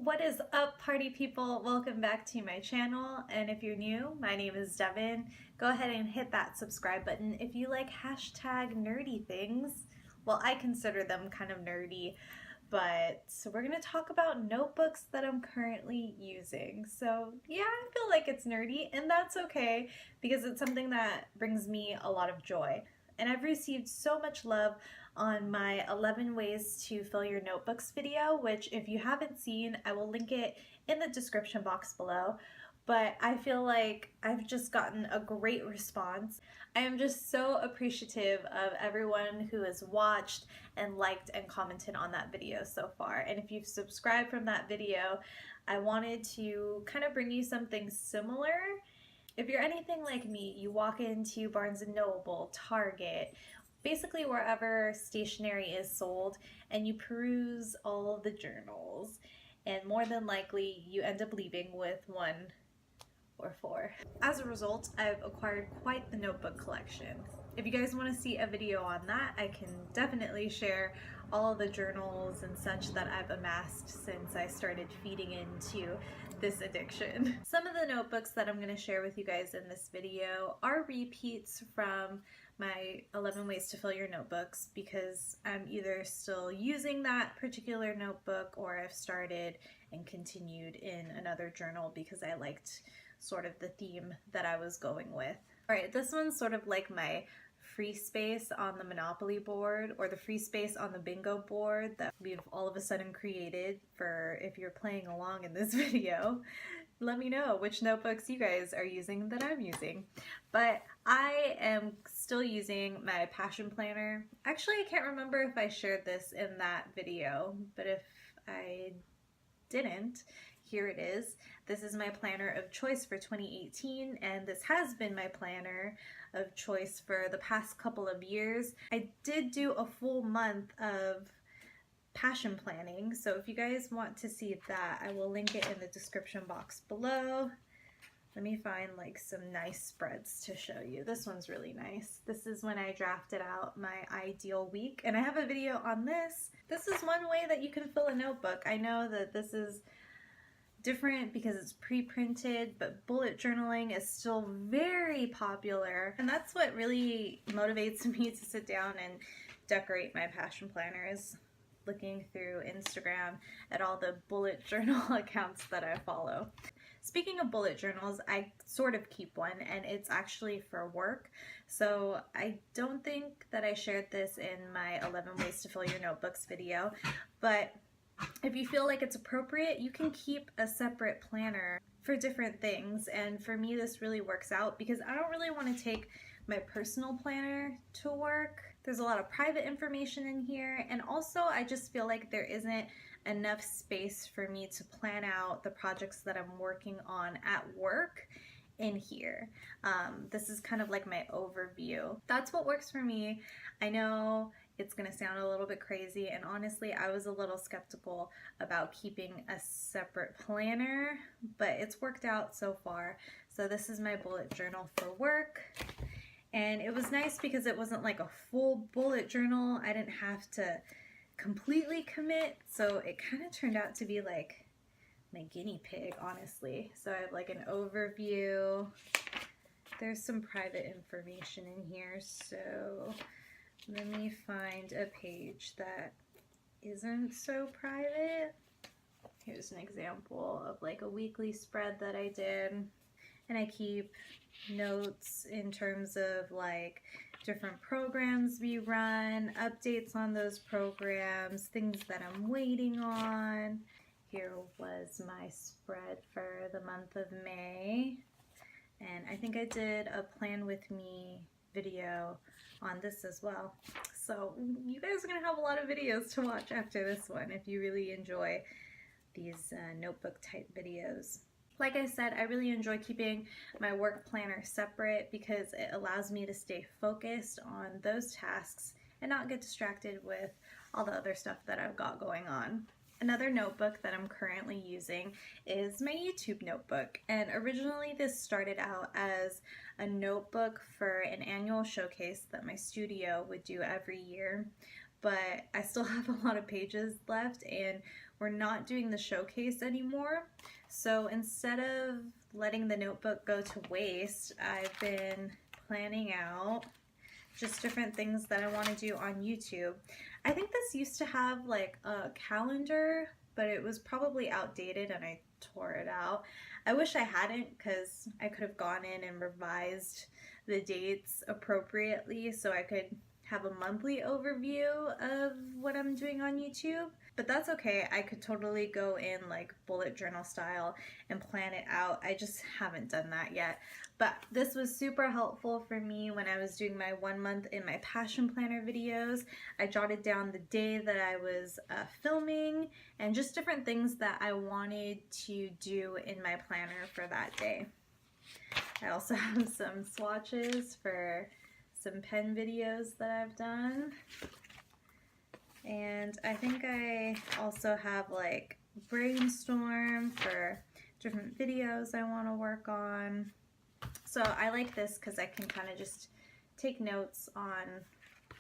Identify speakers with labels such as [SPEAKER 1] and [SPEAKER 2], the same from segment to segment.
[SPEAKER 1] What is up, party people? Welcome back to my channel, and if you're new, my name is Devin. Go ahead and hit that subscribe button if you like hashtag nerdy things. Well, I consider them kind of nerdy, but so we're going to talk about notebooks that I'm currently using. So yeah, I feel like it's nerdy, and that's okay because it's something that brings me a lot of joy. And I've received so much love on my 11 ways to fill your notebooks video, which if you haven't seen, I will link it in the description box below. But I feel like I've just gotten a great response. I am just so appreciative of everyone who has watched and liked and commented on that video so far. And if you've subscribed from that video, I wanted to kind of bring you something similar. If you're anything like me, you walk into Barnes & Noble, Target, basically wherever stationery is sold, and you peruse all of the journals, and more than likely you end up leaving with one or four. As a result, I've acquired quite the notebook collection. If you guys want to see a video on that, I can definitely share all of the journals and such that I've amassed since I started feeding into this addiction. Some of the notebooks that I'm going to share with you guys in this video are repeats from my 11 ways to fill your notebooks because I'm either still using that particular notebook or I've started and continued in another journal because I liked sort of the theme that I was going with. Alright, this one's sort of like my free space on the Monopoly board or the free space on the bingo board that we've all of a sudden created for if you're playing along in this video. Let me know which notebooks you guys are using that I'm using. But I am still using my Passion Planner. Actually, I can't remember if I shared this in that video, but if I didn't, here it is. This is my planner of choice for 2018, and this has been my planner of choice for the past couple of years. I did do a full month of passion planning, so if you guys want to see that, I will link it in the description box below. Let me find like some nice spreads to show you. This one's really nice. This is when I drafted out my ideal week, and I have a video on this. This is one way that you can fill a notebook. I know that this is different because it's pre-printed, but bullet journaling is still very popular, and that's what really motivates me to sit down and decorate my passion planner, is looking through Instagram at all the bullet journal accounts that I follow. Speaking of bullet journals, I sort of keep one, and it's actually for work, so I don't think that I shared this in my 11 ways to fill your notebooks video, but if you feel like it's appropriate, you can keep a separate planner for different things. And for me, this really works out because I don't really want to take my personal planner to work. There's a lot of private information in here, and also I just feel like there isn't enough space for me to plan out the projects that I'm working on at work in here. This is kind of like my overview. That's what works for me. I know it's gonna sound a little bit crazy, and honestly I was a little skeptical about keeping a separate planner, but it's worked out so far. So this is my bullet journal for work, and it was nice because it wasn't like a full bullet journal. I didn't have to completely commit, so it kind of turned out to be like my guinea pig, honestly. So I have like an overview. There's some private information in here, so let me find a page that isn't so private. Here's an example of like a weekly spread that I did. And I keep notes in terms of like different programs we run, updates on those programs, things that I'm waiting on. Here was my spread for the month of May. And I think I did a Plan With Me video on this as well. So you guys are going to have a lot of videos to watch after this one if you really enjoy these notebook type videos. Like I said, I really enjoy keeping my work planner separate because it allows me to stay focused on those tasks and not get distracted with all the other stuff that I've got going on. Another notebook that I'm currently using is my YouTube notebook, and originally this started out as a notebook for an annual showcase that my studio would do every year, but I still have a lot of pages left, and we're not doing the showcase anymore. So instead of letting the notebook go to waste, I've been planning out just different things that I want to do on YouTube. I think this used to have like a calendar, but it was probably outdated and I tore it out. I wish I hadn't, because I could have gone in and revised the dates appropriately so I could have a monthly overview of what I'm doing on YouTube. But that's okay. I could totally go in like bullet journal style and plan it out. I just haven't done that yet. But this was super helpful for me when I was doing my 1 month in my passion planner videos. I jotted down the day that I was filming and just different things that I wanted to do in my planner for that day. I also have some swatches for some pen videos that I've done. And I think I also have like brainstorm for different videos I want to work on. So I like this because I can kind of just take notes on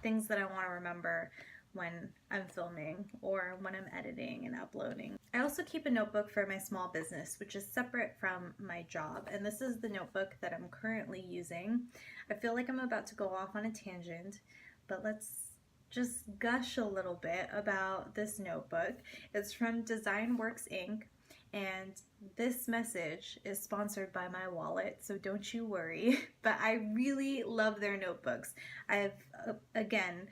[SPEAKER 1] things that I want to remember when I'm filming or when I'm editing and uploading. I also keep a notebook for my small business, which is separate from my job. And this is the notebook that I'm currently using. I feel like I'm about to go off on a tangent, but let's just gush a little bit about this notebook. It's from Designworks Inc. And this message is sponsored by my wallet, so don't you worry. But I really love their notebooks. I've, again,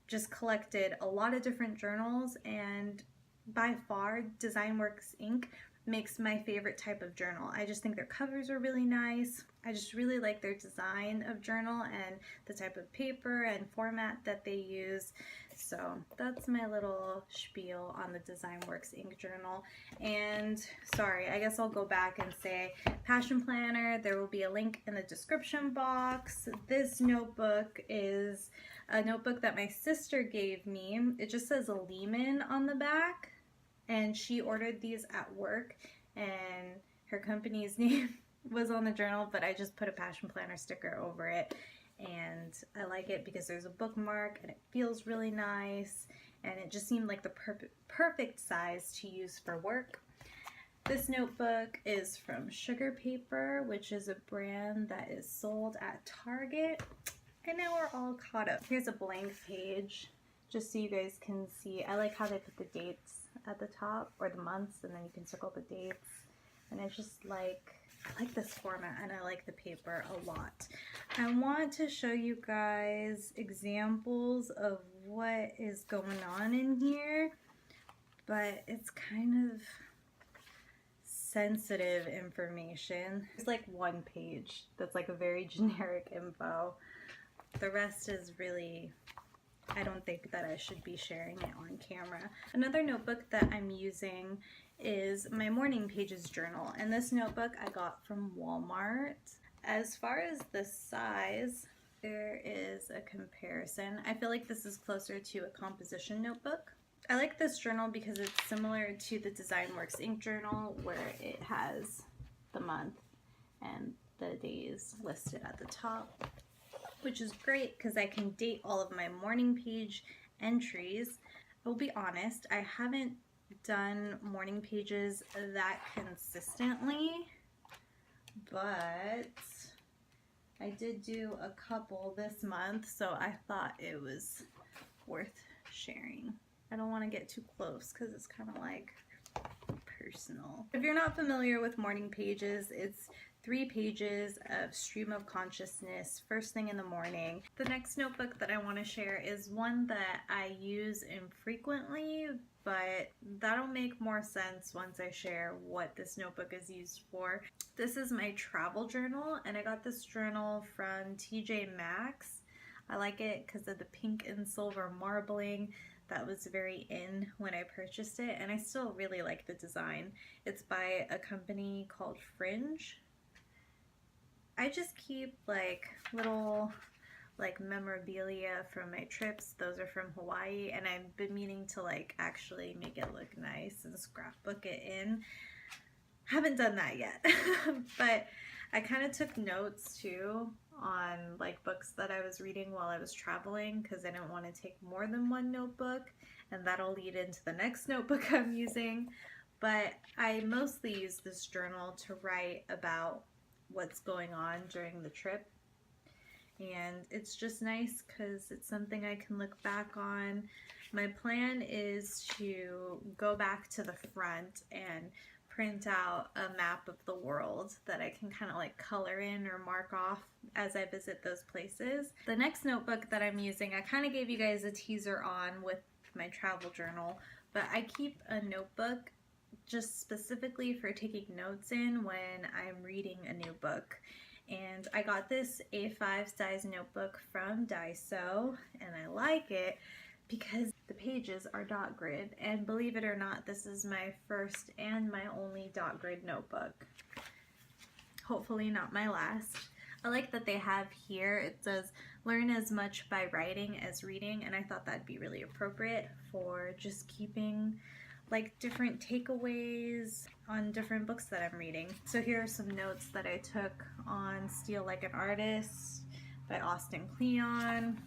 [SPEAKER 1] just collected a lot of different journals, and by far Designworks Inc. makes my favorite type of journal. I just think their covers are really nice. I just really like their design of journal and the type of paper and format that they use. So that's my little spiel on the Designworks Inc. journal. And sorry, I guess I'll go back and say Passion Planner, there will be a link in the description box. This notebook is a notebook that my sister gave me. It just says Lehman on the back, and she ordered these at work, and her company's name was on the journal, but I just put a Passion Planner sticker over it. And I like it because there's a bookmark and it feels really nice, and it just seemed like the perfect size to use for work. This notebook is from Sugar Paper, which is a brand that is sold at Target. And now we're all caught up. Here's a blank page just so you guys can see. I like how they put the dates at the top, or the months, and then you can circle the dates. And it's just like, I like this format and I like the paper a lot. I want to show you guys examples of what is going on in here, but it's kind of sensitive information. There's like one page that's like a very generic info. The rest is really, I don't think that I should be sharing it on camera. Another notebook that I'm using is my Morning Pages journal, and this notebook I got from Walmart. As far as the size, there is a comparison. I feel like this is closer to a composition notebook. I like this journal because it's similar to the Designworks Inc. journal, where it has the month and the days listed at the top, which is great because I can date all of my morning page entries. I will be honest, I haven't done morning pages that consistently, but I did do a couple this month, so I thought it was worth sharing. I don't want to get too close because it's kind of like personal. If you're not familiar with morning pages, it's 3 pages of stream of consciousness first thing in the morning. The next notebook that I want to share is one that I use infrequently, but that'll make more sense once I share what this notebook is used for. This is my travel journal, and I got this journal from TJ Maxx. I like it because of the pink and silver marbling. That was very in when I purchased it, and I still really like the design. It's by a company called Fringe. I just keep like little like memorabilia from my trips. Those are from Hawaii, and I've been meaning to like actually make it look nice and scrapbook it in. Haven't done that yet. But I kind of took notes too on like books that I was reading while I was traveling because I didn't want to take more than one notebook, and that'll lead into the next notebook I'm using. But I mostly use this journal to write about what's going on during the trip. And it's just nice because it's something I can look back on. My plan is to go back to the front and print out a map of the world that I can kind of like color in or mark off as I visit those places. The next notebook that I'm using, I kind of gave you guys a teaser on with my travel journal, but I keep a notebook just specifically for taking notes in when I'm reading a new book. And I got this A5 size notebook from Daiso, and I like it because the pages are dot grid, and believe it or not, this is my first and my only dot grid notebook. Hopefully not my last. I like that they have here, it says learn as much by writing as reading, and I thought that'd be really appropriate for just keeping like different takeaways on different books that I'm reading. So here are some notes that I took on Steal Like an Artist by Austin Kleon.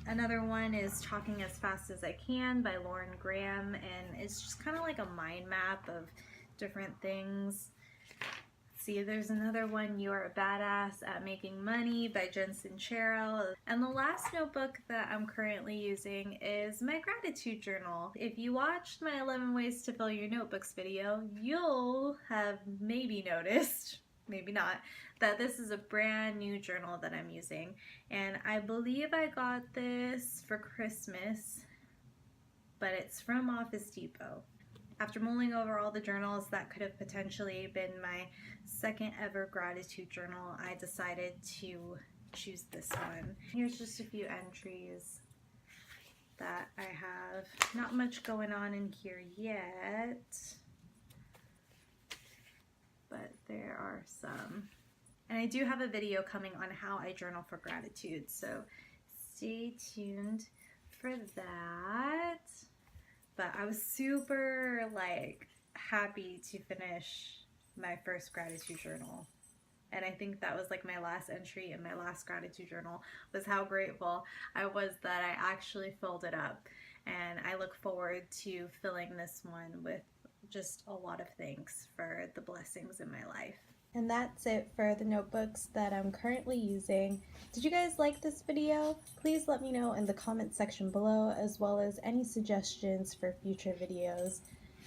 [SPEAKER 1] Another one is Talking as Fast as I Can by Lauren Graham, and it's just kind of like a mind map of different things. See, there's another one, You Are a Badass at Making Money by Jen Sincero. And the last notebook that I'm currently using is my gratitude journal. If you watched my 11 Ways to Fill Your Notebooks video, you'll have maybe noticed, maybe not, that this is a brand new journal that I'm using. And I believe I got this for Christmas, but it's from Office Depot. After mulling over all the journals that could have potentially been my second ever gratitude journal, I decided to choose this one. Here's just a few entries that I have. Not much going on in here yet, but there are some. And I do have a video coming on how I journal for gratitude, so stay tuned for that. But I was super like happy to finish my first gratitude journal. And I think that was like my last entry in my last gratitude journal, was how grateful I was that I actually filled it up. And I look forward to filling this one with just a lot of thanks for the blessings in my life. And that's it for the notebooks that I'm currently using. Did you guys like this video? Please let me know in the comment section below, as well as any suggestions for future videos.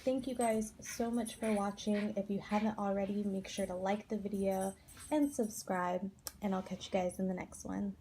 [SPEAKER 1] Thank you guys so much for watching. If you haven't already, make sure to like the video and subscribe, and I'll catch you guys in the next one.